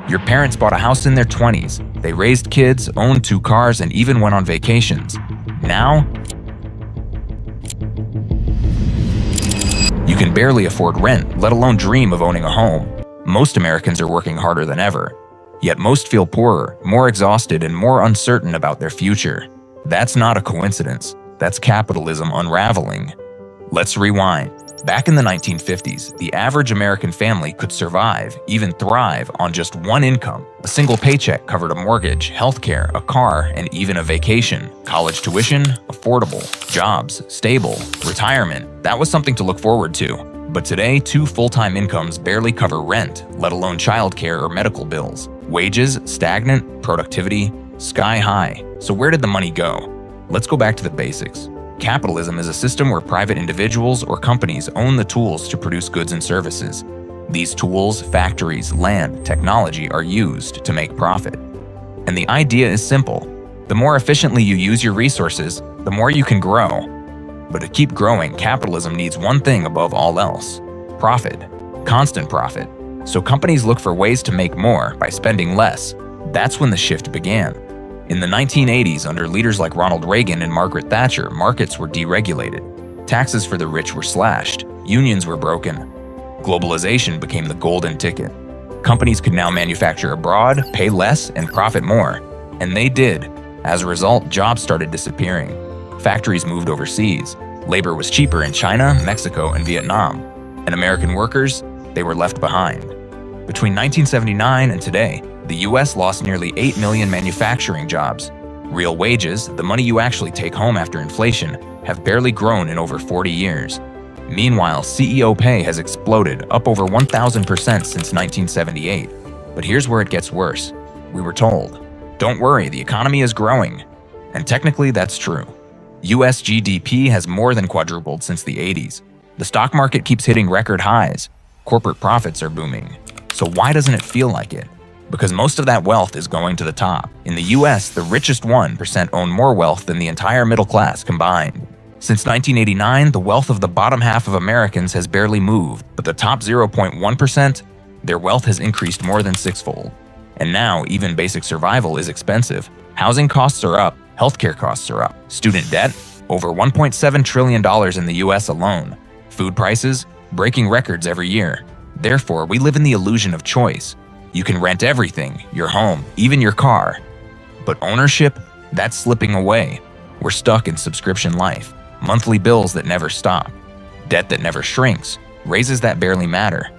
Your parents bought a house in their 20s. They raised kids, owned 2 cars, and even went on vacations. Now, you can barely afford rent, let alone dream of owning a home. Most Americans are working harder than ever. Yet most feel poorer, more exhausted, and more uncertain about their future. That's not a coincidence. That's capitalism unraveling. Let's rewind. Back in the 1950s, the average American family could survive, even thrive, on just one income. A single paycheck covered a mortgage, healthcare, a car, and even a vacation. College tuition, affordable. Jobs, stable. Retirement, that was something to look forward to. But today, 2 full-time incomes barely cover rent, let alone childcare or medical bills. Wages, stagnant, productivity, sky high. So where did the money go? Let's go back to the basics. Capitalism is a system where private individuals or companies own the tools to produce goods and services. These tools, factories, land, technology are used to make profit. And the idea is simple. The more efficiently you use your resources, the more you can grow. But to keep growing, capitalism needs one thing above all else: profit. Constant profit. So companies look for ways to make more by spending less. That's when the shift began. In the 1980s, under leaders like Ronald Reagan and Margaret Thatcher, markets were deregulated. Taxes for the rich were slashed. Unions were broken. Globalization became the golden ticket. Companies could now manufacture abroad, pay less, and profit more. And they did. As a result, jobs started disappearing. Factories moved overseas. Labor was cheaper in China, Mexico, and Vietnam. And American workers, they were left behind. Between 1979 and today, the US lost nearly 8 million manufacturing jobs. Real wages, the money you actually take home after inflation, have barely grown in over 40 years. Meanwhile, CEO pay has exploded, up over 1,000% since 1978. But here's where it gets worse. We were told, don't worry, the economy is growing. And technically, that's true. US GDP has more than quadrupled since the 80s. The stock market keeps hitting record highs. Corporate profits are booming. So why doesn't it feel like it? Because most of that wealth is going to the top. In the US, the richest 1% own more wealth than the entire middle class combined. Since 1989, the wealth of the bottom half of Americans has barely moved, but the top 0.1%, their wealth has increased more than 6-fold. And now, even basic survival is expensive. Housing costs are up, healthcare costs are up. Student debt, over $1.7 trillion in the US alone. Food prices, breaking records every year. Therefore, we live in the illusion of choice. You can rent everything, your home, even your car. But ownership, that's slipping away. We're stuck in subscription life. Monthly bills that never stop. Debt that never shrinks. Raises that barely matter.